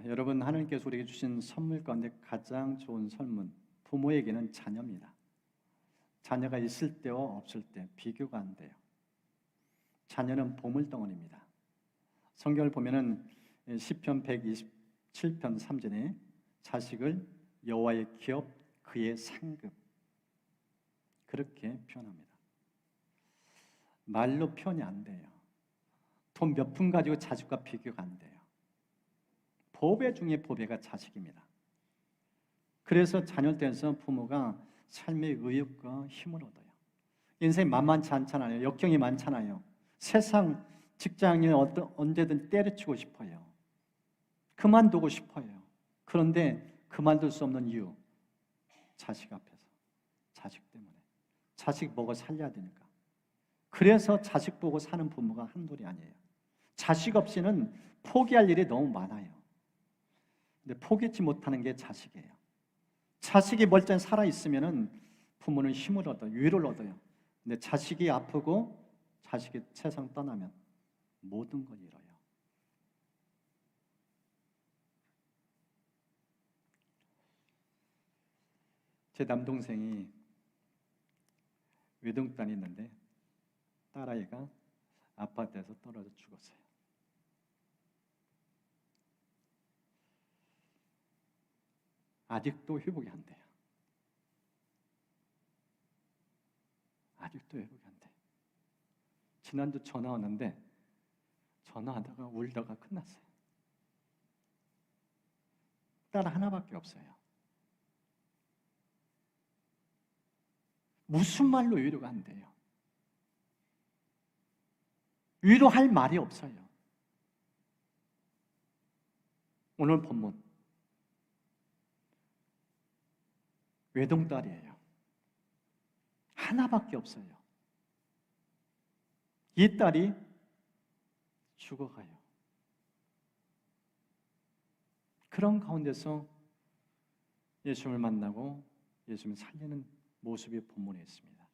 여러분, 하나님께서 우리에게 주신 선물 가운데 가장 좋은 선물, 부모에게는 자녀입니다. 자녀가 있을 때와 없을 때 비교가 안 돼요. 자녀는 보물덩어리입니다. 성경을 보면은 시편 127편 3절에 자식을 여호와의 기업 그의 상급, 그렇게 표현합니다. 말로 표현이 안 돼요. 돈 몇 푼 가지고 자식과 비교가 안 돼요. 보배 중에 보배가 자식입니다. 그래서 자녀를 통해서 부모가 삶의 의욕과 힘을 얻어요. 인생이 만만치 않잖아요. 역경이 많잖아요. 세상 직장인 언제든 때려치고 싶어요. 그만두고 싶어요. 그런데 그만둘 수 없는 이유, 자식 앞에서, 자식 때문에. 자식 먹어 살려야 되니까. 그래서 자식 보고 사는 부모가 한둘이 아니에요. 자식 없이는 포기할 일이 너무 많아요. 근데 포기치 못하는 게 자식이에요. 자식이 멀쩡히 살아있으면 부모는 힘을 얻어요. 위로를 얻어요. 근데 자식이 아프고 자식이 세상 떠나면 모든 걸 잃어요. 제 남동생이 외동딸이 있는데 딸아이가 아파트에서 떨어져 죽었어요. 아직도 회복이 안 돼요. 아직도 회복이 안 돼요. 지난주 전화 왔는데 전화하다가 울다가 끝났어요. 딸 하나밖에 없어요. 무슨 말로 위로가 안 돼요. 위로할 말이 없어요. 오늘 본문 외동딸이에요. 하나밖에 없어요. 이 딸이 죽어가요. 그런 가운데서 예수님을 만나고 예수님을 살리는 모습이 본문에 있습니다.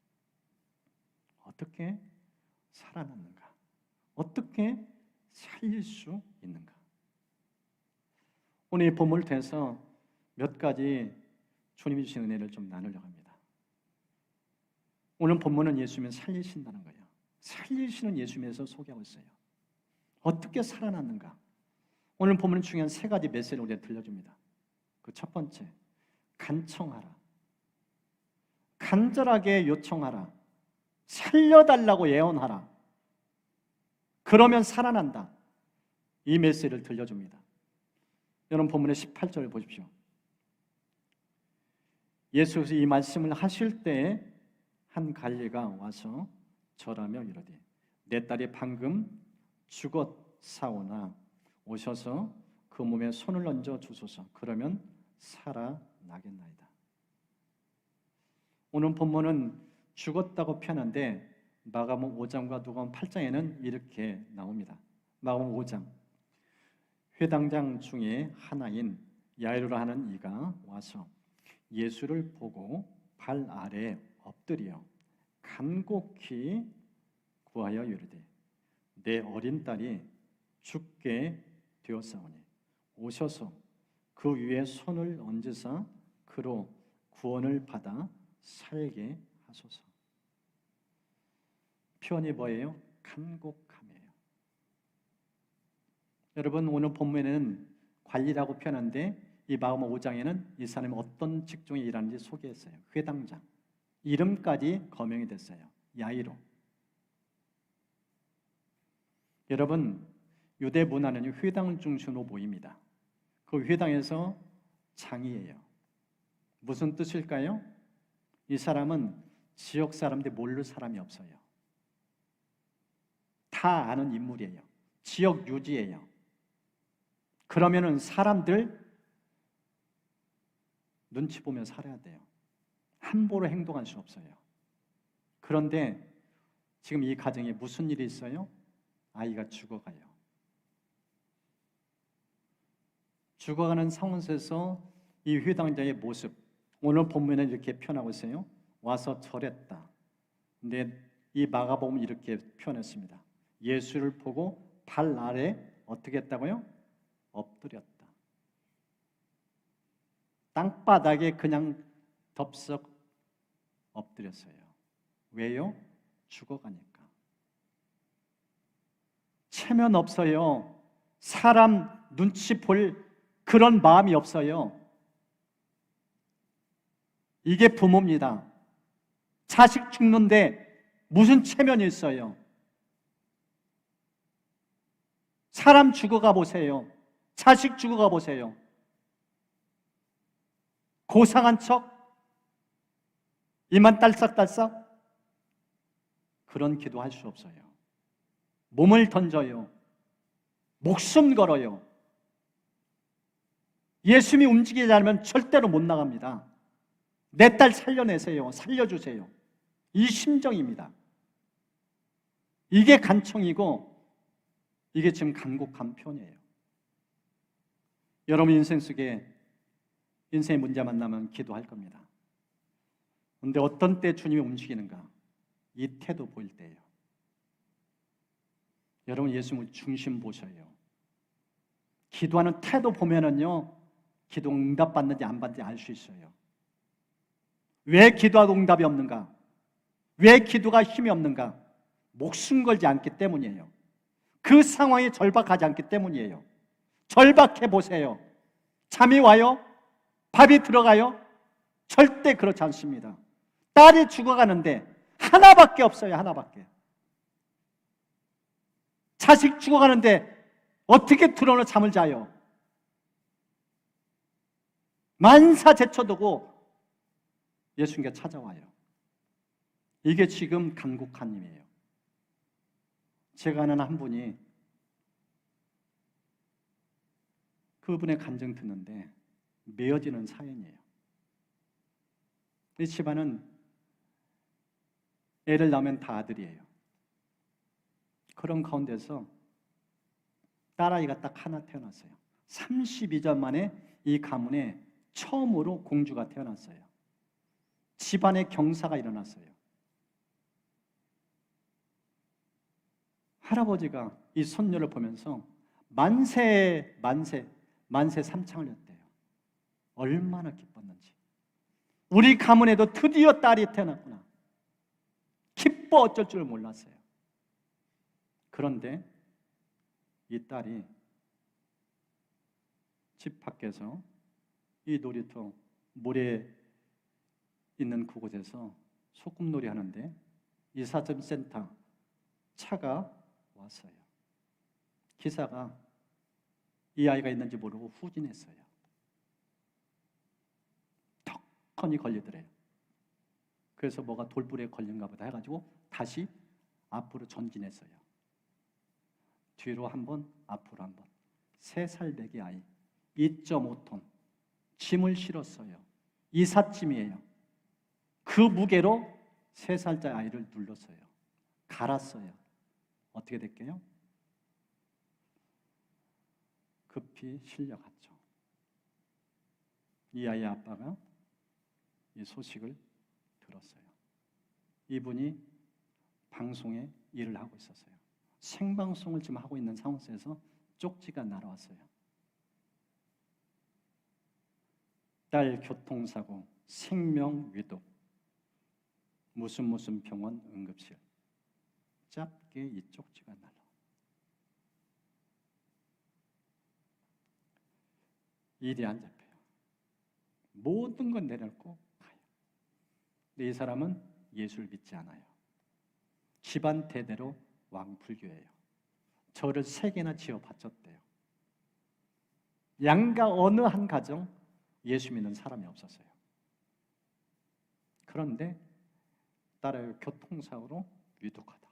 어떻게 살아남는가? 어떻게 살릴 수 있는가? 오늘 이 본문을 통해서 몇 가지 주님이 주신 은혜를 좀 나누려고 합니다. 오늘 본문은 예수님을 살리신다는 거예요. 살리시는 예수님에서 소개하고 있어요. 어떻게 살아났는가? 오늘 본문은 중요한 세 가지 메시지를 우리가 들려줍니다. 그 첫 번째, 간청하라. 간절하게 요청하라. 살려달라고 예언하라. 그러면 살아난다. 이 메시지를 들려줍니다. 여러분 본문의 18절을 보십시오. 예수께서 이 말씀을 하실 때에 한 관리가 와서 절하며 이르되 내 딸이 방금 죽었사오나 오셔서 그 몸에 손을 얹어 주소서. 그러면 살아나겠나이다. 오늘 본문은 죽었다고 표현하는데 마가복음 5장과 누가복음 8장에는 이렇게 나옵니다. 마가복음 5장 회당장 중에 하나인 야이로라 하는 이가 와서 예수를 보고 발 아래에 엎드려 간곡히 구하여 이르되 내 어린 딸이 죽게 되었사오니 오셔서 그 위에 손을 얹으사 그로 구원을 받아 살게 하소서. 표현이 뭐예요? 간곡함이에요. 여러분 오늘 본문에는 관리라고 표현하는데 이 마가복음 5장에는 이 사람이 어떤 직종에 일하는지 소개했어요. 회당장. 이름까지 거명이 됐어요. 야이로. 여러분 유대 문화는 회당 중심으로 모입니다. 그 회당에서 장이에요. 무슨 뜻일까요? 이 사람은 지역 사람들이 모를 사람이 없어요. 다 아는 인물이에요. 지역 유지예요. 그러면은 사람들 눈치 보며 살아야 돼요. 함부로 행동할 수 없어요. 그런데 지금 이 가정에 무슨 일이 있어요? 아이가 죽어가요. 죽어가는 상황 속에서 이 회당장의 모습, 오늘 본문에는 이렇게 표현하고 있어요. 와서 절했다. 근데 이 마가복음은 이렇게 표현했습니다. 예수를 보고 발 아래 어떻게 했다고요? 엎드렸다. 땅바닥에 그냥 덥석 엎드렸어요. 왜요? 죽어가니까. 체면 없어요. 사람 눈치 볼 그런 마음이 없어요. 이게 부모입니다. 자식 죽는데 무슨 체면이 있어요? 사람 죽어가 보세요. 자식 죽어가 보세요. 고상한 척? 이만 딸싹딸싹? 그런 기도할 수 없어요. 몸을 던져요. 목숨 걸어요. 예수님이 움직이지 않으면 절대로 못 나갑니다. 내 딸 살려내세요. 살려주세요. 이 심정입니다. 이게 간청이고 이게 지금 간곡한 표현이에요. 여러분 인생 속에 인생의 문제 만나면 기도할 겁니다. 그런데 어떤 때 주님이 움직이는가? 이 태도 보일 때예요. 여러분 예수님을 중심 보셔요. 기도하는 태도 보면은요, 기도 응답 받는지 안 받는지 알 수 있어요. 왜 기도하고 응답이 없는가? 왜 기도가 힘이 없는가? 목숨 걸지 않기 때문이에요. 그 상황이 절박하지 않기 때문이에요. 절박해 보세요. 잠이 와요? 밥이 들어가요? 절대 그렇지 않습니다. 딸이 죽어가는데 하나밖에 없어요. 하나밖에. 자식 죽어가는데 어떻게 들어오는 잠을 자요? 만사 제쳐두고 예수님께 찾아와요. 이게 지금 간곡한 힘이에요. 제가 아는 한 분이 그분의 간증 듣는데 메어지는 사연이에요. 이 집안은 애를 낳으면 다 아들이에요. 그런 가운데서 딸아이가 딱 하나 태어났어요. 32년 만에 이 가문에 처음으로 공주가 태어났어요. 집안에 경사가 일어났어요. 할아버지가 이 손녀를 보면서 만세 삼창을 했대요. 얼마나 기뻤는지. 우리 가문에도 드디어 딸이 태어났구나. 기뻐 어쩔 줄 몰랐어요. 그런데 이 딸이 집 밖에서 이 놀이터 모래 있는 그곳에서 소꿉놀이 하는데 이사점 센터 차가 왔어요. 기사가 이 아이가 있는지 모르고 후진했어요. 턱하니 걸리더래요. 그래서 뭐가 돌부리에 걸린가 보다 해가지고 다시 앞으로 전진했어요. 뒤로 한 번, 앞으로 한 번. 3살 배기 아이 2.5톤 짐을 실었어요. 이삿짐이에요. 그 무게로 3살짜리 아이를 눌렀어요. 갈았어요. 어떻게 됐게요? 급히 실려갔죠. 이 아이의 아빠가 이 소식을 들었어요. 이분이 방송에 일을 하고 있었어요. 생방송을 지금 하고 있는 상황에서 쪽지가 날아왔어요. 딸 교통사고, 생명위독, 무슨 병원 응급실. 짧게 이 쪽지가 날아. 일이 안 잡혀요. 모든 건 내려놓고 가요. 근데 이 사람은 예수를 믿지 않아요. 집안 대대로 왕불교예요. 절을 3개나 지어 바쳤대요. 양가 어느 한 가정 예수 믿는 사람이 없었어요. 그런데 딸의 교통사고로 위독하다.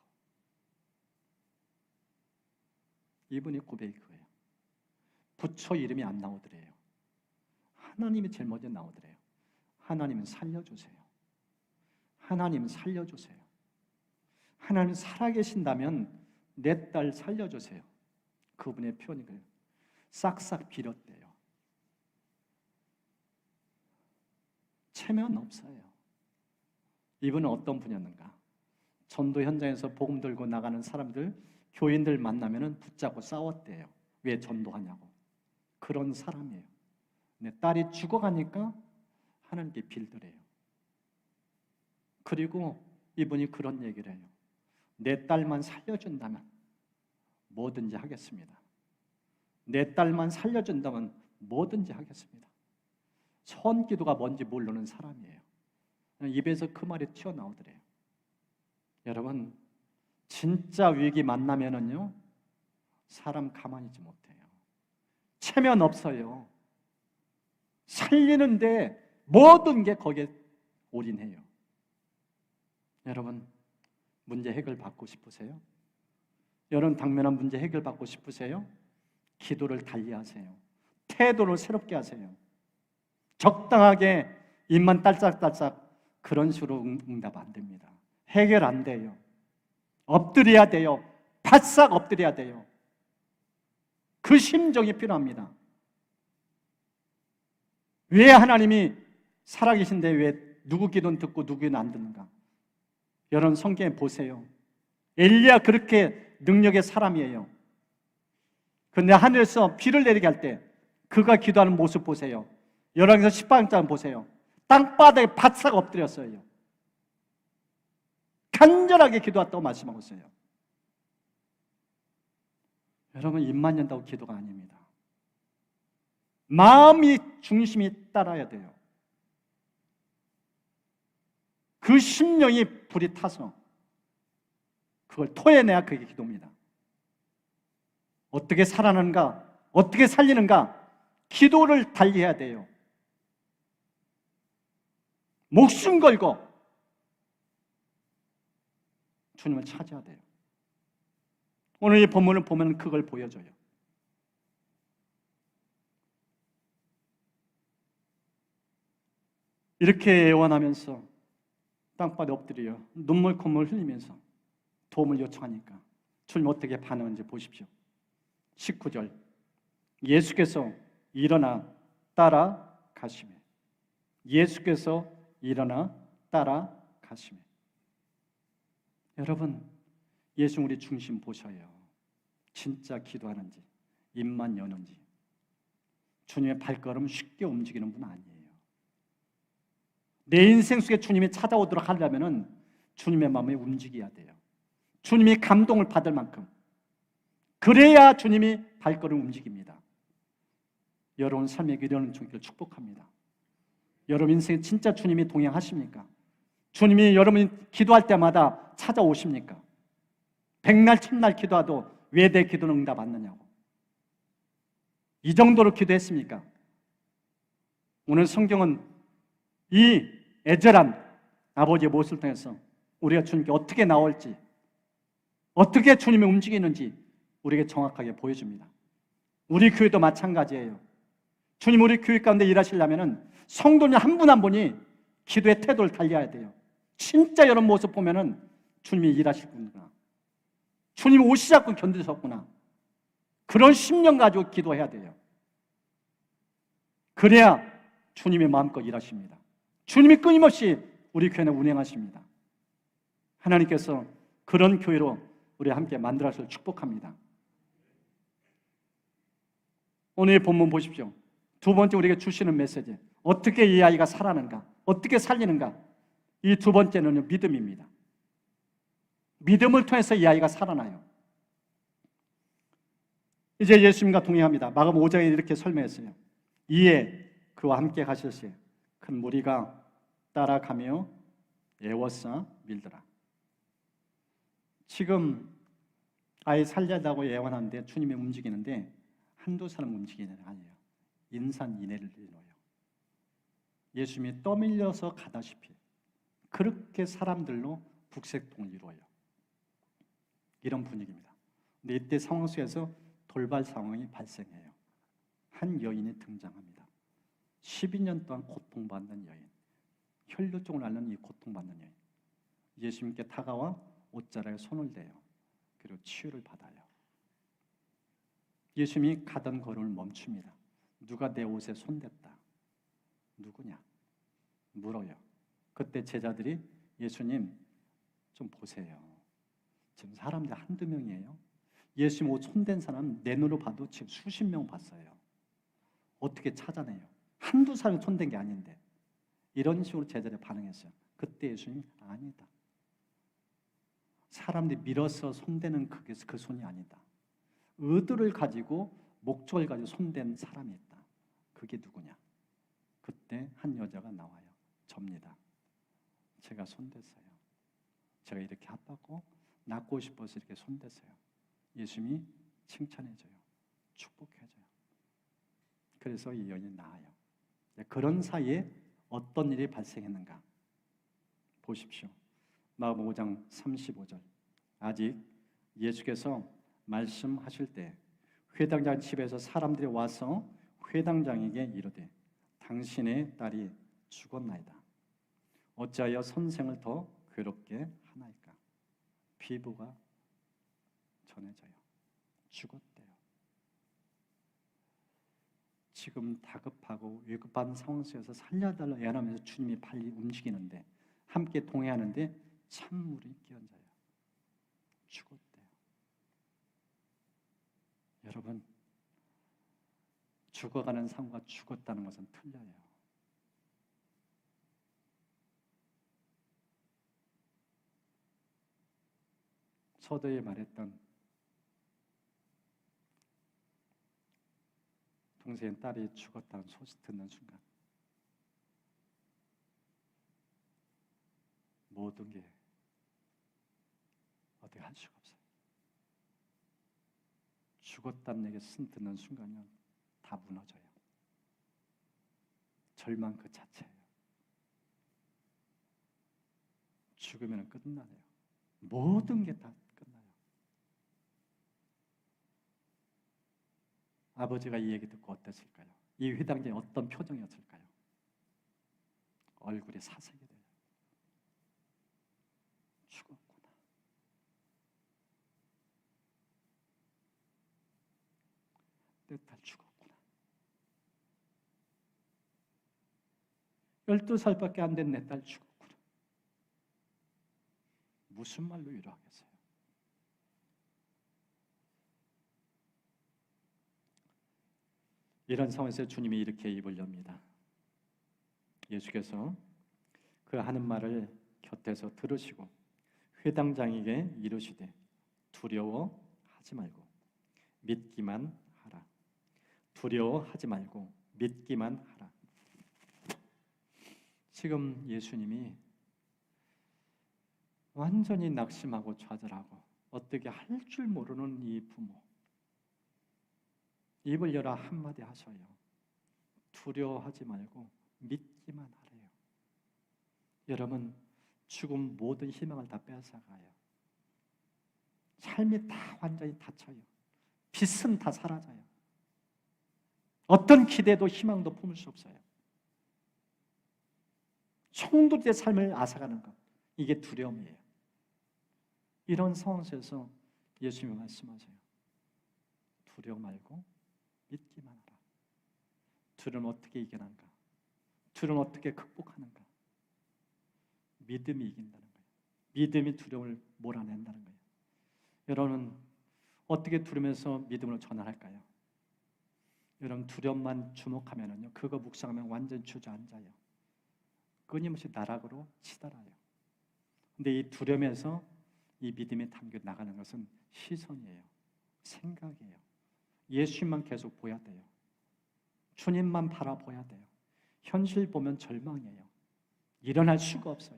이분이 고백이 그거예요. 부처 이름이 안 나오더래요. 하나님이 제일 먼저 나오더래요. 하나님은 살려주세요. 하나님 살려주세요. 하나님 살아계신다면 내 딸 살려주세요. 그분의 표현이 그래요. 싹싹 빌었대요. 체면 없어요. 이분은 어떤 분이었는가? 전도 현장에서 복음 들고 나가는 사람들, 교인들 만나면 붙잡고 싸웠대요. 왜 전도하냐고. 그런 사람이에요. 내 딸이 죽어가니까 하나님께 빌드래요. 그리고 이분이 그런 얘기를 해요. 내 딸만 살려준다면 뭐든지 하겠습니다. 내 딸만 살려준다면 뭐든지 하겠습니다. 선기도가 뭔지 모르는 사람이에요. 입에서 그 말이 튀어나오더래요. 여러분, 진짜 위기 만나면은요, 사람 가만히 있지 못해요. 체면 없어요. 살리는데 모든 게 거기에 올인해요. 여러분, 문제 해결 받고 싶으세요? 여러분, 당면한 문제 해결 받고 싶으세요? 기도를 달리하세요. 태도를 새롭게 하세요. 적당하게 입만 딸짝딸짝 그런 식으로 응답 안 됩니다. 해결 안 돼요. 엎드려야 돼요. 바싹 엎드려야 돼요. 그 심정이 필요합니다. 왜 하나님이 살아계신데 왜 누구 기도는 듣고 누구 기도는 안 듣는가? 여러분, 성경에 보세요. 엘리야 그렇게 능력의 사람이에요. 그런데 하늘에서 비를 내리게 할 때 그가 기도하는 모습 보세요. 열왕기서 18장 보세요. 땅바닥에 바싹 엎드렸어요. 간절하게 기도했다고 말씀하고 있어요. 여러분, 입만 연다고 기도가 아닙니다. 마음이 중심이 따라야 돼요. 그 심령이 불이 타서 그걸 토해내야 그게 기도입니다. 어떻게 살아나는가, 어떻게 살리는가, 기도를 달리해야 돼요. 목숨 걸고 주님을 찾아야 돼요. 오늘 이 본문을 보면 그걸 보여줘요. 이렇게 애원하면서 땅바닥에 엎드려 눈물 콧물 흘리면서 도움을 요청하니까 주님 어떻게 반응하는지 보십시오. 19절, 예수께서 일어나 따라가시매. 예수께서 일어나 따라가시매. 여러분, 예수 우리 중심 보셔요. 진짜 기도하는지, 입만 여는지. 주님의 발걸음 쉽게 움직이는 분 아니에요. 내 인생 속에 주님이 찾아오도록 하려면 주님의 마음이 움직여야 돼요. 주님이 감동을 받을 만큼. 그래야 주님이 발걸음 움직입니다. 여러분 삶에 이런 종기를 축복합니다. 여러분 인생에 진짜 주님이 동행하십니까? 주님이 여러분이 기도할 때마다 찾아오십니까? 백날 천날 기도해도 왜 내 기도는 응답 안 나냐고. 이 정도로 기도했습니까? 오늘 성경은 이 애절한 아버지의 모습을 통해서 우리가 주님께 어떻게 나올지, 어떻게 주님이 움직이는지 우리에게 정확하게 보여줍니다. 우리 교회도 마찬가지예요. 주님 우리 교회 가운데 일하시려면 성도님 한 분 한 분이 기도의 태도를 달려야 돼요. 진짜 이런 모습 보면은 주님이 일하시구나, 주님 오시자고 견디셨구나, 그런 심령 가지고 기도해야 돼요. 그래야 주님의 마음껏 일하십니다. 주님이 끊임없이 우리 교회는 운행하십니다. 하나님께서 그런 교회로 우리 함께 만들어서 축복합니다. 오늘 본문 보십시오. 두 번째 우리에게 주시는 메시지, 어떻게 이 아이가 살아나는가, 어떻게 살리는가. 이 두 번째는 믿음입니다. 믿음을 통해서 이 아이가 살아나요. 이제 예수님과 동행합니다. 마가복음 5장에 이렇게 설명했어요. 이에 그와 함께 가셨어요. 큰 무리가 따라가며 애워싸 밀더라. 지금 아이 살려다고 애원하는데 주님이 움직이는데 한두 사람 움직이는 게 아니에요. 인산인해를 이뤄요. 예수님이 떠밀려서 가다시피 그렇게 사람들로 북새통을 이루어요. 이런 분위기입니다. 근데 이때 상황 속에서 돌발 상황이 발생해요. 한 여인이 등장합니다. 12년 동안 고통받는 여인, 혈류증을 앓는 이 고통받는 여인, 예수님께 다가와 옷자락에 손을 대요. 그리고 치유를 받아요. 예수님이 가던 걸음을 멈춥니다. 누가 내 옷에 손댔다? 누구냐? 물어요. 그때 제자들이 예수님 좀 보세요. 지금 사람들 한두 명이에요. 예수님 옷 손댄 사람 내 눈으로 봐도 지금 수십 명 봤어요. 어떻게 찾아내요? 한두 사람이 손댄 게 아닌데 이런 식으로 제자들이 반응했어요. 그때 예수님 아니다. 사람들이 밀어서 손대는 그 손이 아니다. 의도를 가지고 목적을 가지고 손댄 사람이 있다. 그게 누구냐? 그때 한 여자가 나와요. 접니다. 제가 손댔어요. 제가 이렇게 아팠고 낫고 싶어서 이렇게 손댔어요. 예수님이 칭찬해줘요. 축복해줘요. 그래서 이 여인이 나아요. 그런 사이에 어떤 일이 발생했는가? 보십시오. 마가복음 5장 35절. 아직 예수께서 말씀하실 때 회당장 집에서 사람들이 와서 회당장에게 이르되 당신의 딸이 죽었나이다. 어찌하여 선생을 더 괴롭게 하나이까? 비부가 전해져요. 죽었대요. 지금 다급하고 위급한 상황 속에서 살려달라 애원하면서 주님이 빨리 움직이는데 함께 동행하는데 찬물이 끼얹어요. 죽었대요. 여러분, 죽어가는 삶과 죽었다는 것은 틀려요. 서도에 말했던 동생의 딸이 죽었다는 소식 듣는 순간 모든 게 어떻게 할 수가 없어요. 죽었다는 얘기 듣는 순간은 다 무너져요. 절망 그 자체예요. 죽으면 끝나네요. 모든 게 다 끝나요. 아버지가 이 얘기 듣고 어땠을까요? 이 회당장이 어떤 표정이었을까요? 얼굴이 사색이 돼요. 죽었구나. 내 딸 죽었구나. 12살밖에 안 된 내 딸 죽었구나. 무슨 말로 위로하겠어요? 이런 상황에서 주님이 이렇게 입을 엽니다. 예수께서 그 하는 말을 곁에서 들으시고 회당장에게 이르시되 두려워하지 말고 믿기만 하라. 두려워하지 말고 믿기만 하라. 지금 예수님이 완전히 낙심하고 좌절하고 어떻게 할 줄 모르는 이 부모, 입을 열어 한마디 하셔요. 두려워하지 말고 믿기만 하래요. 여러분, 죽음 모든 희망을 다 뺏어가요. 삶이 다 완전히 닫혀요. 빛은 다 사라져요. 어떤 기대도 희망도 품을 수 없어요. 총독의 삶을 앗아가는 것, 이게 두려움이에요. 이런 상황 속에서 예수님이 말씀하세요. 두려워 말고 믿기만 하라. 두려움을 어떻게 이겨난가? 두려움을 어떻게 극복하는가? 믿음이 이긴다는 거예요. 믿음이 두려움을 몰아낸다는 거예요. 여러분은 어떻게 두려움에서 믿음으로 전환할까요? 여러분, 두려움만 주목하면요, 그거 묵상하면 완전 주저앉아요. 끊임없이 나락으로 치달아요. 근데 이 두려움에서 이 믿음이 담겨 나가는 것은 시선이에요. 생각이에요. 예수님만 계속 보야 돼요. 주님만 바라보야 돼요. 현실 보면 절망이에요. 일어날 수가 없어요.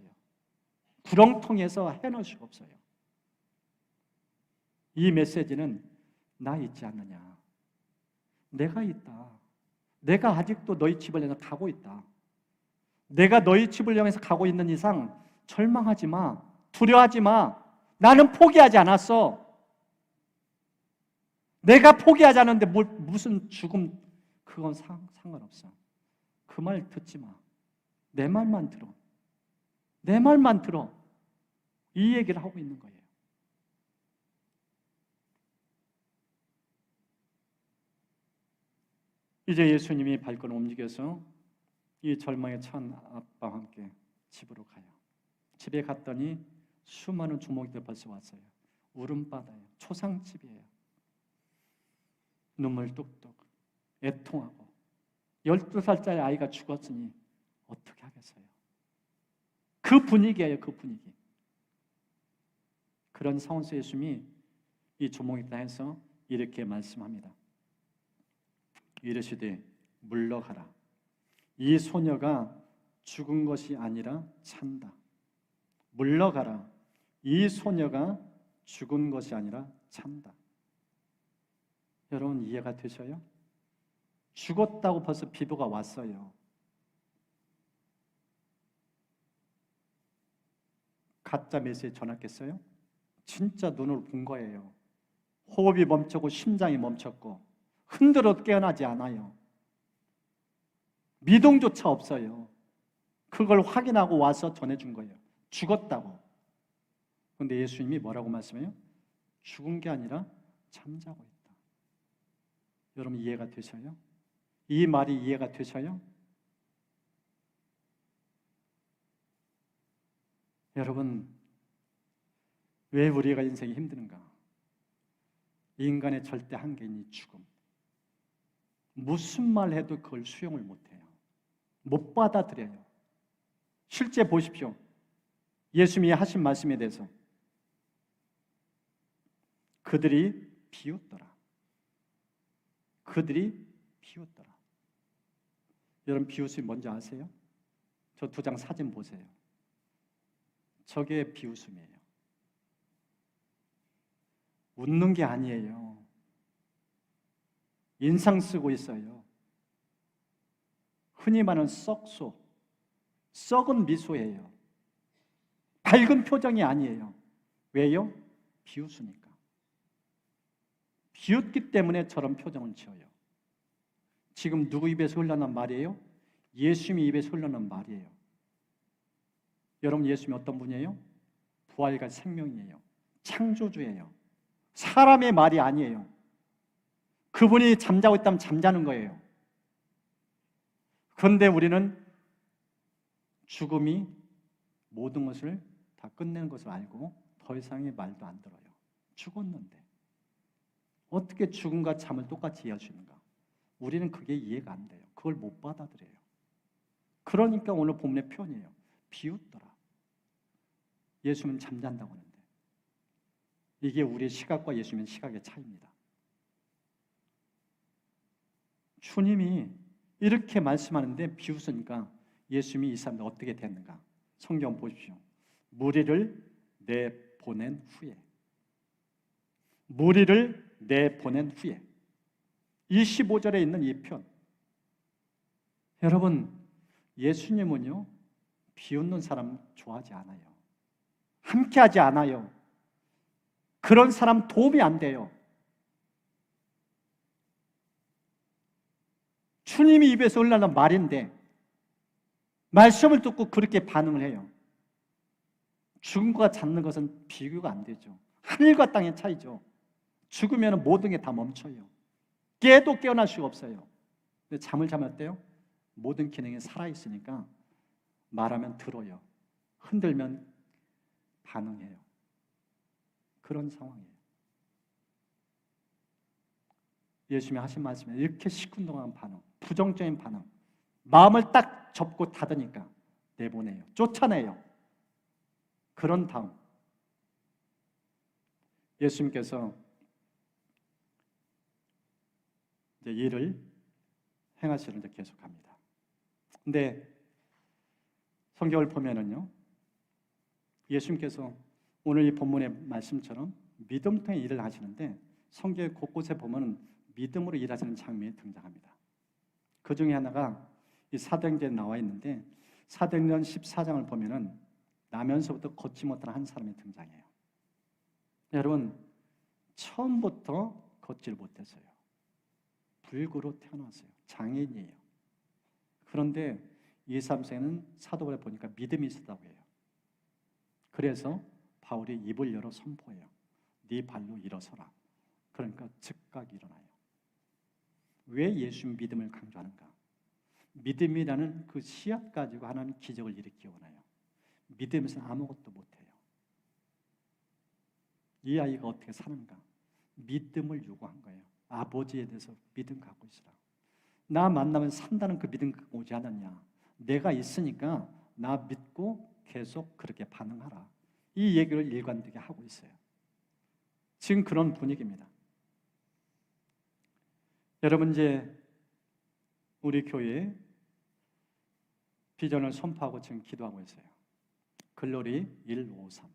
구렁텅이에서 헤어날 수가 없어요. 이 메시지는 나 있지 않느냐. 내가 있다. 내가 아직도 너희 집을 향해서 가고 있다. 내가 너희 집을 향해서 가고 있는 이상 절망하지 마. 두려워하지 마. 나는 포기하지 않았어. 내가 포기하지 않았는데 무슨 죽음, 그건 상관없어. 그 말 듣지 마. 내 말만 들어. 내 말만 들어. 이 얘기를 하고 있는 거예요. 이제 예수님이 발걸음 움직여서 이 절망에 처한 아빠와 함께 집으로 가요. 집에 갔더니 수많은 주목들 벌써 왔어요. 울음바다예요. 초상집이에요. 눈물 뚝뚝, 애통하고 12살짜리 아이가 죽었으니 어떻게 하겠어요? 그 분위기예요, 그 분위기. 그런 상황에서 예수님이 이 조목이다 해서 이렇게 말씀합니다. 이르시되 물러가라. 이 소녀가 죽은 것이 아니라 산다. 물러가라. 이 소녀가 죽은 것이 아니라 산다. 여러분 이해가 되셔요? 죽었다고 벌써 비보가 왔어요. 가짜 메시지 전했겠어요? 진짜 눈으로 본 거예요. 호흡이 멈췄고 심장이 멈췄고 흔들어도 깨어나지 않아요. 미동조차 없어요. 그걸 확인하고 와서 전해준 거예요. 죽었다고. 그런데 예수님이 뭐라고 말씀해요? 죽은 게 아니라 잠자고 있다. 여러분 이해가 되셔요? 이 말이 이해가 되셔요? 여러분 왜 우리가 인생이 힘드는가? 인간의 절대 한계인 이 죽음. 무슨 말 해도 그걸 수용을 못해요. 못 받아들여요. 실제 보십시오. 예수님이 하신 말씀에 대해서 그들이 비웃더라. 그들이 비웃더라. 여러분 비웃음이 뭔지 아세요? 저 2장 사진 보세요. 저게 비웃음이에요. 웃는 게 아니에요. 인상 쓰고 있어요. 흔히 말하는 썩소, 썩은 미소예요. 밝은 표정이 아니에요. 왜요? 비웃으니까. 비웃기 때문에 저런 표정을 지어요. 지금 누구 입에서 흘러난 말이에요? 예수님 입에서 흘러난 말이에요. 여러분 예수님이 어떤 분이에요? 부활과 생명이에요. 창조주예요. 사람의 말이 아니에요. 그분이 잠자고 있다면 잠자는 거예요. 그런데 우리는 죽음이 모든 것을 다 끝내는 것을 알고 더 이상의 말도 안 들어요. 죽었는데 어떻게 죽음과 잠을 똑같이 이어주는가? 우리는 그게 이해가 안 돼요. 그걸 못 받아들여요. 그러니까 오늘 본문의 표현이에요. 비웃더라. 예수님은 잠잔다고 하는데 이게 우리의 시각과 예수님의 시각의 차이입니다. 주님이 이렇게 말씀하는데 비웃으니까 예수님이 이 사람들 어떻게 됐는가? 성경 보십시오. 무리를 내보낸 후에 무리를 내보낸 후에 25절에 있는 이 편. 여러분 예수님은요 비웃는 사람 좋아하지 않아요. 함께하지 않아요. 그런 사람 도움이 안 돼요. 주님이 입에서 흘러나는 말인데 말씀을 듣고 그렇게 반응을 해요. 죽음과 잡는 것은 비교가 안 되죠. 하늘과 땅의 차이죠. 죽으면 모든 게 다 멈춰요. 깨도 깨어날 수가 없어요. 근데 잠을 자면 어때요? 모든 기능이 살아있으니까 말하면 들어요. 흔들면 반응해요. 그런 상황이에요. 예수님이 하신 말씀에 이렇게 시큰둥한 반응, 부정적인 반응, 마음을 딱 접고 닫으니까 내보내요. 쫓아내요. 그런 다음 예수님께서 이제 일을 행하시는데 계속합니다. 근데 성경을 보면은요, 예수님께서 오늘 이 본문의 말씀처럼 믿음 통해 일을 하시는데 성경 곳곳에 보면 믿음으로 일하시는 장면이 등장합니다. 그 중에 하나가 이 사도행전에 나와 있는데 사도행전 14장을 보면은 나면서부터 걷지 못하는 한 사람이 등장해요. 여러분 처음부터 걷지를 못했어요. 불구로 태어났어요. 장애인이에요. 그런데 이 사람에게는 사도행전에 보니까 믿음이 있었다고 해요. 그래서 바울이 입을 열어 선포해요. 네 발로 일어서라. 그러니까 즉각 일어나요. 왜 예수 믿음을 강조하는가? 믿음이라는 그 씨앗 가지고 하나님 기적을 일으키기 원해요. 믿음에서는 아무것도 못해요. 이 아이가 어떻게 사는가? 믿음을 요구한 거예요. 아버지에 대해서 믿음 갖고 있으라. 나 만나면 산다는 그 믿음 갖고 오지 않았냐? 내가 있으니까 나 믿고 계속 그렇게 반응하라. 이 얘기를 일관되게 하고 있어요. 지금 그런 분위기입니다. 여러분, 이제 우리 교회에 비전을 선포하고 지금 기도하고 있어요. 글로리 153.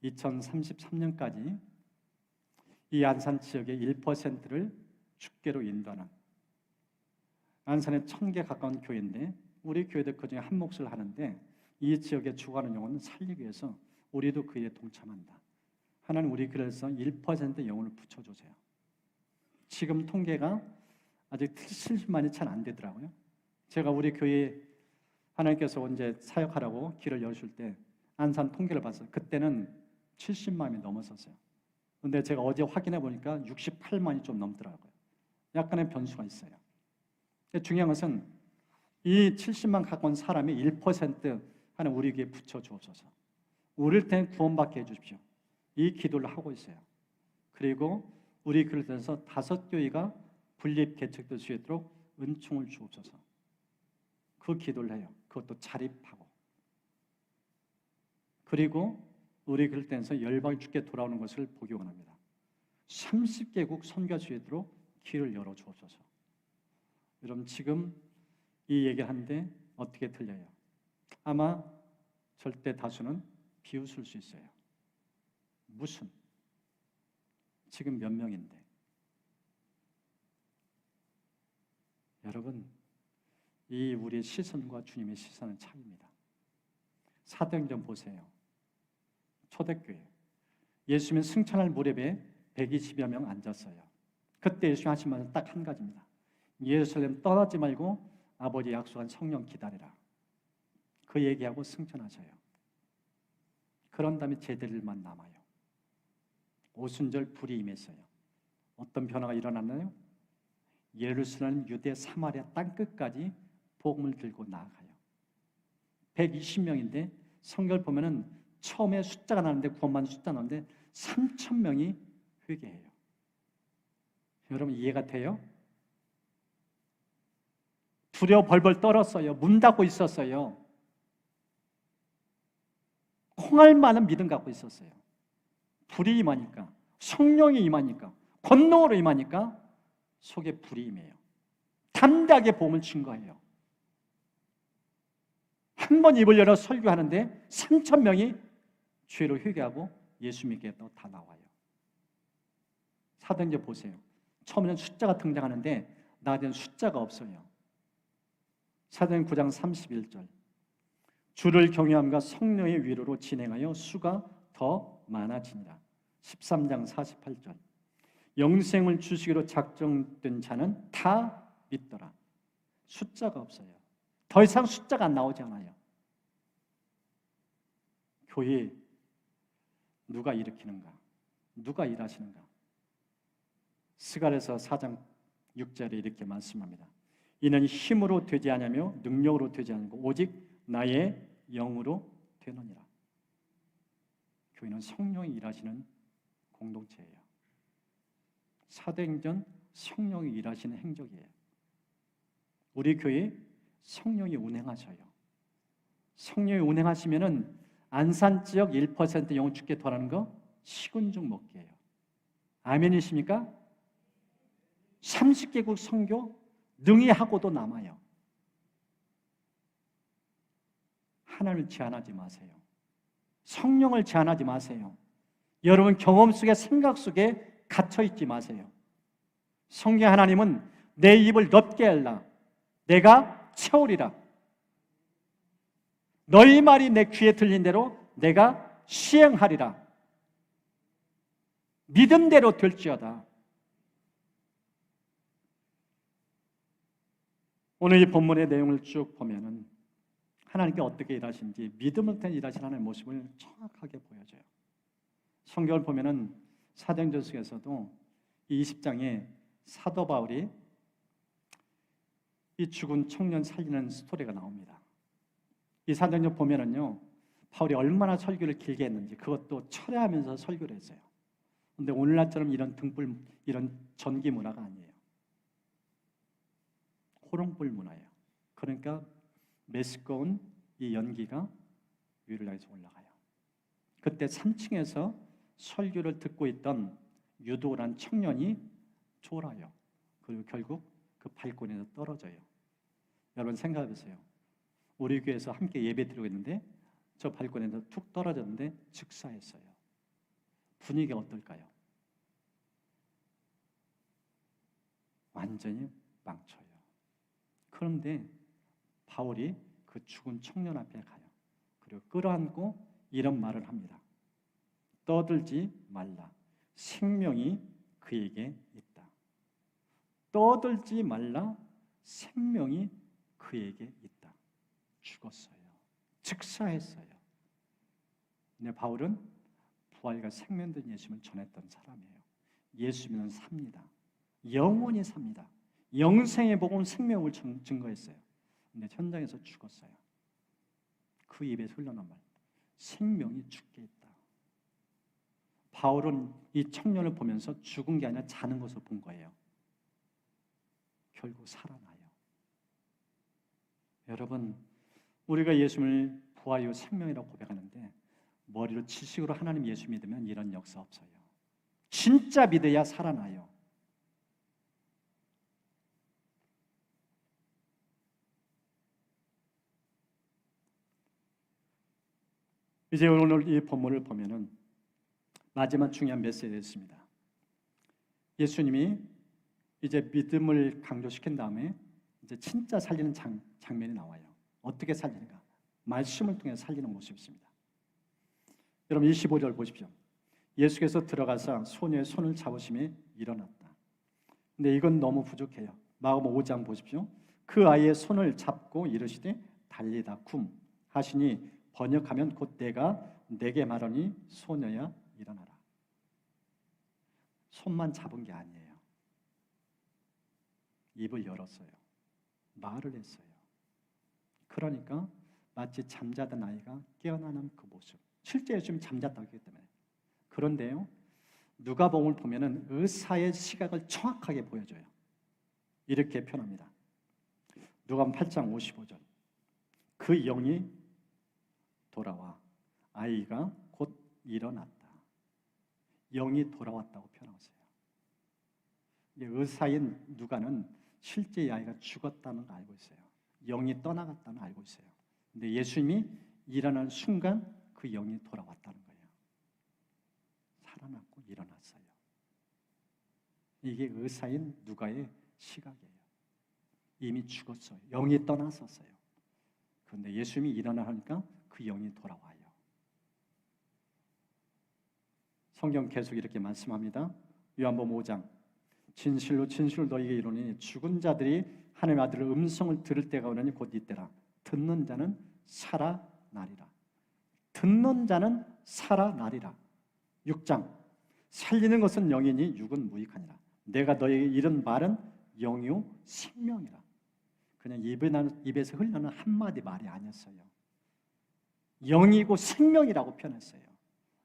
2033년까지 이 안산 지역의 1%를 주께로 인도하는, 안산에 1000개 가까운 교회인데 우리 교회도 그중에 한 몫을 하는데, 이 지역에 죽어가는 영혼을 살리기 위해서 우리도 그 일에 동참한다. 하나님, 우리 교회에서 1% 영혼을 붙여주세요. 지금 통계가 아직 70만이 잘 안 되더라고요. 제가 우리 교회 하나님께서 이제 사역하라고 길을 열실 때 안산 통계를 봤어요. 그때는 70만이 넘었었어요. 근데 제가 어제 확인해 보니까 68만이 좀 넘더라고요. 약간의 변수가 있어요. 중요한 것은 이 70만 가까운 사람이 1% 하는 우리 교회에 붙여주옵소서. 우리를 통해 구원받게 해주십시오. 이 기도를 하고 있어요. 그리고 우리 교회를 통해서 5교회가 분립 개척될 수 있도록 은총을 주옵소서. 그 기도를 해요. 그것도 자립하고. 그리고 우리 교회를 통해서 열방이 주께 돌아오는 것을 보기 원합니다. 30개국 선교할 수 있도록 길을 열어 주옵소서. 여러분, 지금 이 얘기를 하는데 어떻게 들려요? 아마 절대 다수는 비웃을 수 있어요. 무슨? 지금 몇 명인데? 여러분, 이 우리의 시선과 주님의 시선은 차이입니다. 사도행전 보세요. 초대교회. 예수님 승천할 무렵에 120여 명 앉았어요. 그때 예수님 하신 말은 딱 한 가지입니다. 예루살렘 떠나지 말고 아버지 약속한 성령 기다리라. 그 얘기하고 승천하셔요. 그런 다음에 제자들만 남아요. 오순절 불이 임했어요. 어떤 변화가 일어났나요? 예루살렘, 유대, 사마리아 땅끝까지 복음을 들고 나아가요. 120명인데 성경을 보면은 처음에 숫자가 나는데, 구원받는 숫자 나는데 3,000명이 회개해요. 여러분, 이해가 돼요? 두려워 벌벌 떨었어요. 문 닫고 있었어요. 콩알 많은 믿음 갖고 있었어요. 불이 임하니까, 성령이 임하니까, 권능으로 임하니까 속에 불이 임해요. 담대하게 복음을 증거해요. 한 번 입을 열어 설교하는데 3,000명이 죄로 회개하고 예수 믿겠다고 다 나와요. 사도행전 보세요. 처음에는 숫자가 등장하는데 나중에는 숫자가 없어요. 사도행전 9장 31절. 주를 경외함과 성령의 위로로 진행하여 수가 더 많아지니라. 13장 48절. 영생을 주시기로 작정된 자는 다 믿더라. 숫자가 없어요. 더 이상 숫자가 안 나오지 않아요. 교회 누가 일으키는가? 누가 일하시는가? 스가랴서 4장 6절에 이렇게 말씀합니다. 이는 힘으로 되지 않으며 능력으로 되지 않고 오직 나의 영으로 되느니라. 교회는 성령이 일하시는 공동체예요. 사도행전 성령이 일하시는 행적이에요. 우리 교회 성령이 운행하셔요. 성령이 운행하시면은 안산 지역 1% 영혼 주께 돌아가는 거 식은죽 먹기예요. 아멘이십니까? 30개국 선교 능히 하고도 남아요. 하나님을 제한하지 마세요. 성령을 제한하지 마세요. 여러분 경험 속에, 생각 속에 갇혀 있지 마세요. 성령 하나님은 내 입을 넓게 열라. 내가 채우리라. 너희 말이 내 귀에 들린 대로 내가 시행하리라. 믿음대로 될지어다. 오늘 이 본문의 내용을 쭉 보면은 하나님께 어떻게 일하시는지, 믿음을 통해 일하시는 하나님의 모습을 정확하게 보여줘요. 성경을 보면은 사도행전 속에서도 이 20장에 사도 바울이 이 죽은 청년 살리는 스토리가 나옵니다. 이 사도행전 보면은요, 바울이 얼마나 설교를 길게 했는지 그것도 철회하면서 설교를 했어요. 그런데 오늘날처럼 이런 등불, 이런 전기 문화가 아니에요. 호롱불 문화예요. 그러니까 메스꺼운 이 연기가 위를 향해서 올라가요. 그때 3층에서 설교를 듣고 있던 유도란 청년이 졸아요. 그리고 결국 그 발코니에서 떨어져요. 여러분 생각해 보세요. 우리 교회에서 함께 예배 드리고 있는데 저 발코니에서 툭 떨어졌는데 즉사했어요. 분위기가 어떨까요? 완전히 망쳐요. 그런데 바울이 그 죽은 청년 앞에 가요. 그리고 끌어안고 이런 말을 합니다. 떠들지 말라. 생명이 그에게 있다. 떠들지 말라. 생명이 그에게 있다. 죽었어요. 즉사했어요. 근데 바울은 부활과 생명된 예수님을 전했던 사람이에요. 예수님은 삽니다. 영원히 삽니다. 영생의 복음 생명을 증거했어요. 근데 현장에서 죽었어요. 그 입에서 흘러나온 말, 생명이 죽게 있다. 바울은 이 청년을 보면서 죽은 게 아니라 자는 것을 본 거예요. 결국 살아나요. 여러분, 우리가 예수님을 부활이요 생명이라고 고백하는데 머리로 지식으로 하나님 예수 믿으면 이런 역사 없어요. 진짜 믿어야 살아나요. 이제 오늘 이 본문을 보면은 마지막 중요한 메시지가 있습니다. 예수님이 이제 믿음을 강조시킨 다음에 이제 진짜 살리는 장면이 나와요. 어떻게 살리는가? 말씀을 통해 살리는 모습이 있습니다. 여러분 25절 보십시오. 예수께서 들어가서 소녀의 손을 잡으심에 일어났다. 근데 이건 너무 부족해요. 마가복음 5장 보십시오. 그 아이의 손을 잡고 이르시되 달리다 쿰 하시니 번역하면 곧 내게 말하니 소녀야 일어나라. 손만 잡은 게 아니에요. 입을 열었어요. 말을 했어요. 그러니까 마치 잠자던 아이가 깨어나는 그 모습. 실제 예수님이 잠잤다고 했기 때문에. 그런데요, 누가복음을 보면은 의사의 시각을 정확하게 보여줘요. 이렇게 표현합니다. 누가복음 8장 55절. 그 영이 돌아와 아이가 곧 일어났다. 영이 돌아왔다고 표현하세요. 의사인 누가는 실제 이 아이가 죽었다는 걸 알고 있어요. 영이 떠나갔다는 걸 알고 있어요. 근데 예수님이 일어나는 순간 그 영이 돌아왔다는 거예요. 살아났고 일어났어요. 이게 의사인 누가의 시각이에요. 이미 죽었어요. 영이 떠났었어요. 그런데 예수님이 일어나니까 그 영이 돌아와요. 성경 계속 이렇게 말씀합니다. 요한복음 5장 진실로 진실로 너희에게 이르노니 죽은 자들이 하나님의 아들의 음성을 들을 때가 오느니 곧 이때라. 듣는 자는 살아나리라. 듣는 자는 살아나리라. 6장 살리는 것은 영이니 육은 무익하니라. 내가 너희에게 이런 말은 영이요 생명이라. 그냥 입에서 흘러나오는 한마디 말이 아니었어요. 영이고 생명이라고 표현했어요.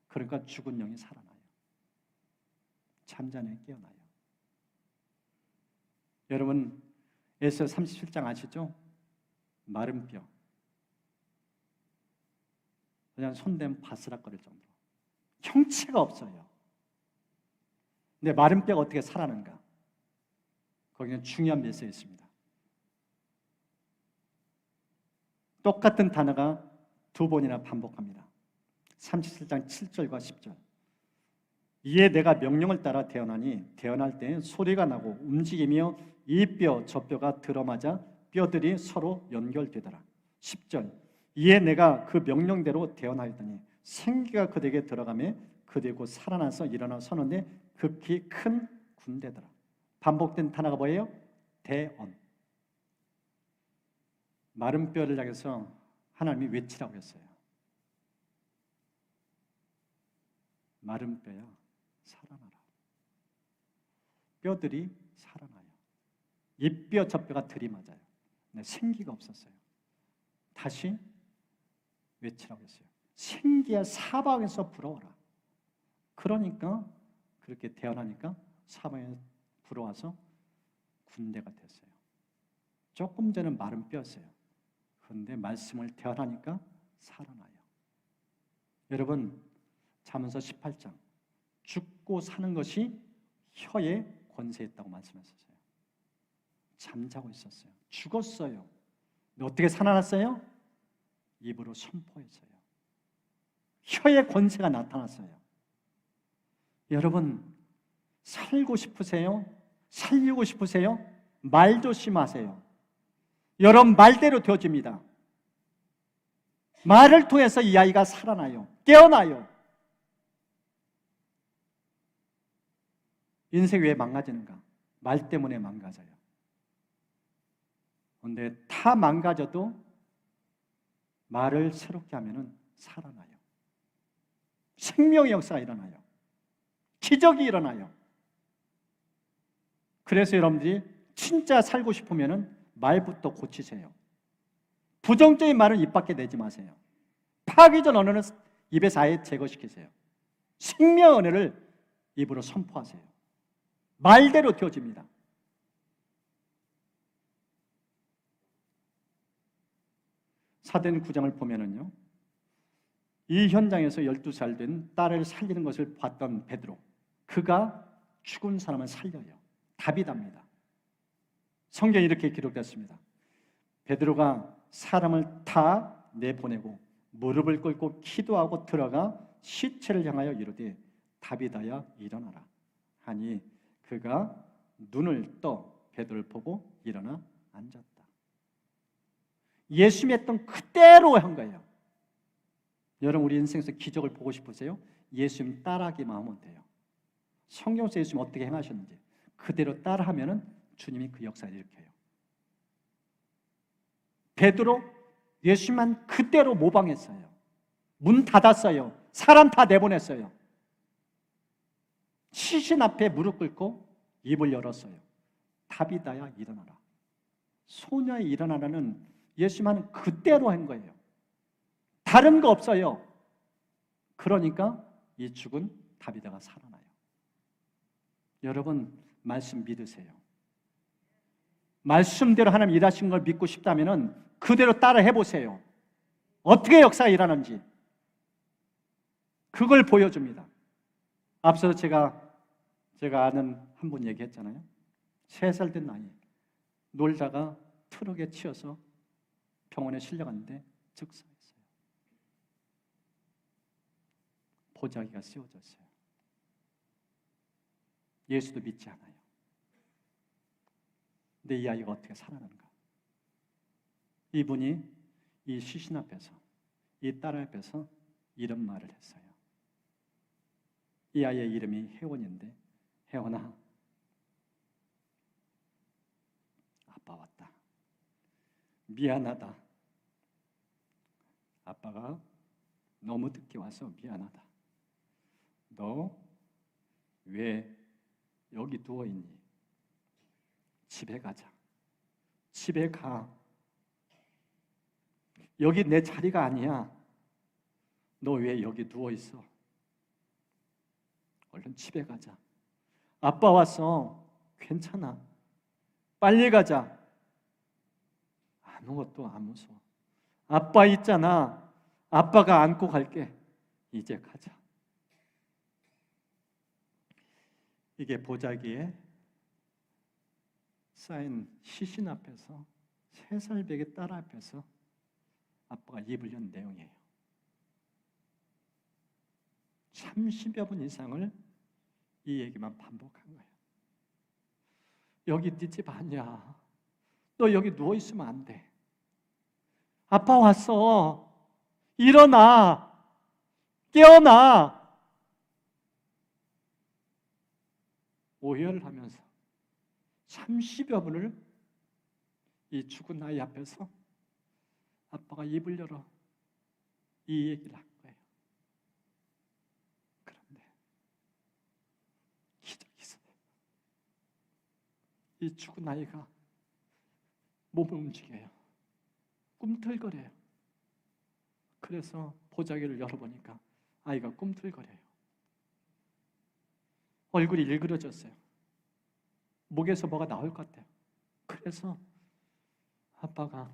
그러니까 죽은 영이 살아나요. 잠자는 깨어나요. 여러분 에스더 37장 아시죠? 마른 뼈. 그냥 손대면 바스락거릴 정도로. 형체가 없어요. 근데 마른 뼈가 어떻게 살아나는가? 거기는 중요한 메시지가 있습니다. 똑같은 단어가 두 번이나 반복합니다. 37장 7절과 10절. 이에 내가 명령을 따라 태어나니 태어날 때 소리가 나고 움직이며 이 뼈 저 뼈가 들어맞아 뼈들이 서로 연결되더라. 10절. 이에 내가 그 명령대로 태어나였더니 생기가 그들에게 들어가며 그들이 곧 살아나서 일어나 서는데 극히 큰 군대더라. 반복된 단어가 뭐예요? 대언. 마른 뼈를 향해서 하나님이 외치라고 했어요. 마른 뼈야 살아나라. 뼈들이 살아나요. 이 뼈 저 뼈가 들이맞아요. 생기가 없었어요. 다시 외치라고 했어요. 생기야 사방에서 불어와라. 그러니까 그렇게 태어나니까 사방에 불어와서 군대가 됐어요. 조금 전에 마른 뼈였어요. 그런데 말씀을 대하니까 살아나요. 여러분, 잠언서 18장 죽고 사는 것이 혀에 권세했다고 말씀하셨어요. 잠자고 있었어요. 죽었어요. 근데 어떻게 살아났어요? 입으로 선포했어요. 혀의 권세가 나타났어요. 여러분, 살고 싶으세요? 살리고 싶으세요? 말 조심하세요. 여러분 말대로 되어집니다. 말을 통해서 이 아이가 살아나요. 깨어나요. 인생이 왜 망가지는가? 말 때문에 망가져요. 그런데 다 망가져도 말을 새롭게 하면 살아나요. 생명의 역사가 일어나요. 기적이 일어나요. 그래서 여러분들이 진짜 살고 싶으면 말부터 고치세요. 부정적인 말은 입 밖에 내지 마세요. 파괴적 언어는 입에서 아예 제거시키세요. 생명의 언어를 입으로 선포하세요. 말대로 되어집니다. 사도행 9장을 보면은요, 이 현장에서 12살 된 딸을 살리는 것을 봤던 베드로, 그가 죽은 사람을 살려요. 다비다입니다. 성경에 이렇게 기록됐습니다. 베드로가 사람을 다 내보내고 무릎을 꿇고 기도하고 들어가 시체를 향하여 이르되 다비다야 일어나라 하니 그가 눈을 떠 베드로를 보고 일어나 앉았다. 예수님이 했던 그대로 한 거예요. 여러분, 우리 인생에서 기적을 보고 싶으세요? 예수님 따라하기만 하면 돼요. 성경에서 예수님 어떻게 행하셨는지 그대로 따라하면 주님이 그 역사를 일으켜요. 베드로 예수님만 그대로 모방했어요. 문 닫았어요. 사람 다 내보냈어요. 시신 앞에 무릎 꿇고 입을 열었어요. 다비다야 일어나라. 소녀의 일어나라는 예수님은 그대로 한 거예요. 다른 거 없어요. 그러니까 이 죽은 다비다가 살아나요. 여러분, 말씀 믿으세요. 말씀대로 하나님 일하신 걸 믿고 싶다면 그대로 따라 해보세요. 어떻게 역사가 일어나는지 그걸 보여줍니다. 앞서 제가 아는 한 분 얘기했잖아요. 3살 된 나이 놀다가 트럭에 치여서 병원에 실려갔는데 즉사했어요. 보자기가 씌워졌어요. 예수도 믿지 않아요. 근데 이 아이가 어떻게 살아난가? 이분이 이 시신 앞에서, 이 딸 앞에서 이런 말을 했어요. 이 아이의 이름이 혜원인데, 혜원아, 아빠 왔다. 미안하다. 아빠가 너무 늦게 와서 미안하다. 너 왜 여기 누워있니? 집에 가자. 집에 가. 여기 내 자리가 아니야. 너 왜 여기 누워있어? 얼른 집에 가자. 아빠 왔어. 괜찮아. 빨리 가자. 아무것도 안 무서워. 아빠 있잖아. 아빠가 안고 갈게. 이제 가자. 이게 보자기에 쌓인 시신 앞에서 3살 배기 딸 앞에서 아빠가 입을 연 내용이에요. 30여 분 이상을 이 얘기만 반복한 거예요. 여기 네 집 아니야. 너 여기 누워있으면 안 돼. 아빠 왔어. 일어나. 깨어나. 오열을 하면서 30여 분을 이 죽은 아이 앞에서 아빠가 입을 열어 이 얘기를 한 거예요. 그런데 기적이 있어요. 이 죽은 아이가 몸을 움직여요. 꿈틀거려요. 그래서 보자기를 열어보니까 아이가 꿈틀거려요. 얼굴이 일그러졌어요. 목에서 뭐가 나올 것 같아요. 그래서 아빠가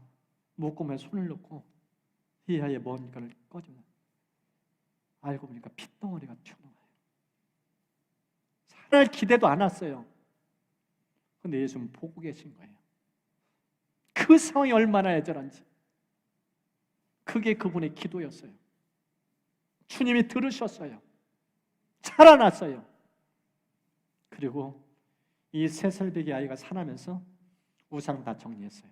목구멍에 손을 넣고 이 아이의 뭔가를 꺼주면 알고 보니까 핏덩어리가 튀어나와요. 살할 기대도 않았어요. 근데 예수는 보고 계신 거예요. 그 상황이 얼마나 애절한지. 그게 그분의 기도였어요. 주님이 들으셨어요. 살아났어요. 그리고 이 3살배기 아이가 살아면서 우상 다 정리했어요.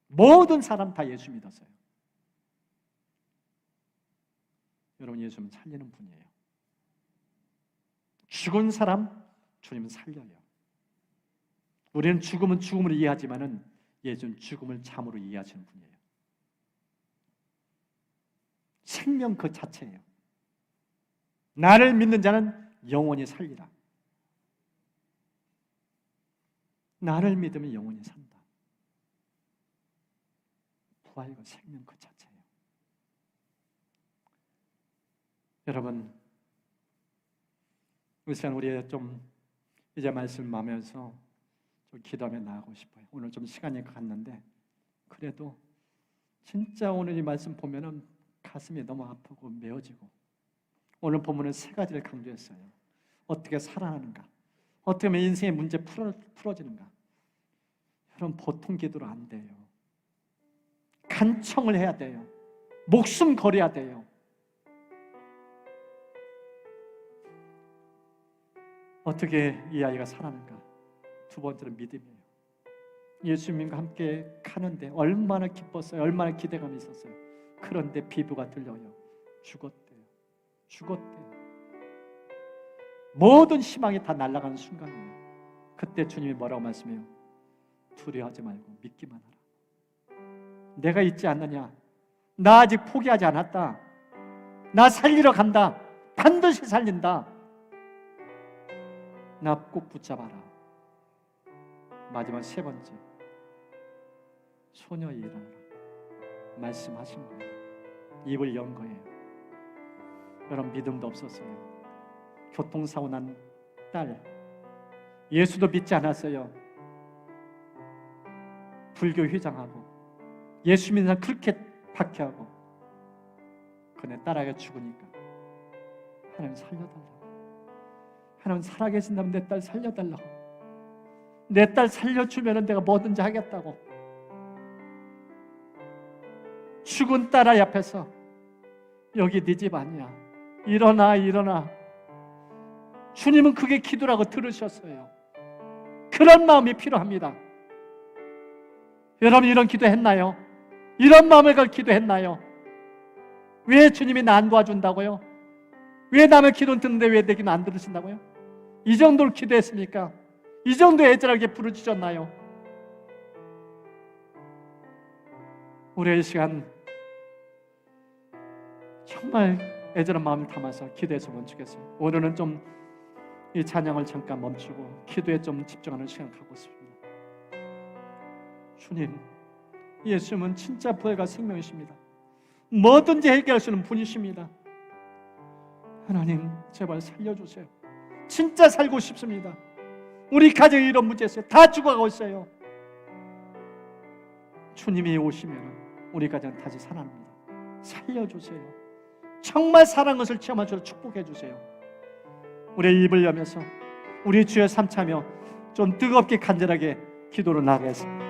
모든 사람 다 예수 믿었어요. 여러분, 예수는 살리는 분이에요. 죽은 사람 주님은 살려요. 우리는 죽음은 죽음으로 이해하지만은 예수는 죽음을 참으로 이해하시는 분이에요. 생명 그 자체예요. 나를 믿는 자는 영원히 살리라. 나를 믿으면 영원히 산다. 부활과 생명 그 자체예요. 여러분, 이 시간 우리 좀 이제 말씀 마면서 좀 기도하며 나가고 싶어요. 오늘 좀 시간이 갔는데 그래도 진짜 오늘 이 말씀 보면은 가슴이 너무 아프고 메어지고, 오늘 본문은 3가지를 강조했어요. 어떻게 살아나는가, 어떻게 하면 인생의 문제 풀어지는가. 여러분, 보통 기도로 안 돼요. 간청을 해야 돼요. 목숨 걸어야 돼요. 어떻게 이 아이가 살아나는가? 2번째는 믿음이에요. 예수님과 함께 가는데 얼마나 기뻤어요. 얼마나 기대감이 있었어요. 그런데 비부가 들려요. 죽었대요. 죽었대요. 모든 희망이 다 날아가는 순간이에요. 그때 주님이 뭐라고 말씀해요? 두려워하지 말고 믿기만 하라. 내가 있지 않느냐? 나 아직 포기하지 않았다. 나 살리러 간다. 반드시 살린다. 나 꼭 붙잡아라. 마지막 3번째, 소녀 일어나라. 말씀하신 거예요. 입을 연 거예요. 여러분, 믿음도 없었어요. 교통사고 난 딸, 예수도 믿지 않았어요. 불교 회장하고 예수 믿는 사람 그렇게 박해하고, 그네 딸아이가 죽으니까 하나님 살려달라고. 하나님 살아계신다면 내 딸 살려달라고. 내 딸 살려주면 내가 뭐든지 하겠다고. 죽은 딸아이 앞에서 여기 네 집 아니야. 일어나, 일어나. 주님은 그게 기도라고 들으셨어요. 그런 마음이 필요합니다. 여러분, 이런 기도 했나요? 이런 마음을 갖고 기도했나요? 왜 주님이 나 안 도와준다고요? 왜 남의 기도는 듣는데 왜 내 기도는 안 들으신다고요? 이 정도로 기도했습니까? 이 정도 애절하게 부르짖었나요? 우리의 시간 정말 애절한 마음을 담아서 기도해서 멈추겠어요. 오늘은 좀 이 찬양을 잠깐 멈추고 기도에 좀 집중하는 시간 갖고 싶습니다. 주님, 예수님은 진짜 부활과 생명이십니다. 뭐든지 해결할 수 있는 분이십니다. 하나님, 제발 살려주세요. 진짜 살고 싶습니다. 우리 가정에 이런 문제 있어요. 다 죽어가고 있어요. 주님이 오시면 우리 가정 다시 살아납니다. 살려주세요. 정말 사랑하는 것을 체험할 줄 축복해 주세요. 우리의 입을 여면서 우리 주여 삼차며 좀 뜨겁게 간절하게 기도로 나아가겠습니다.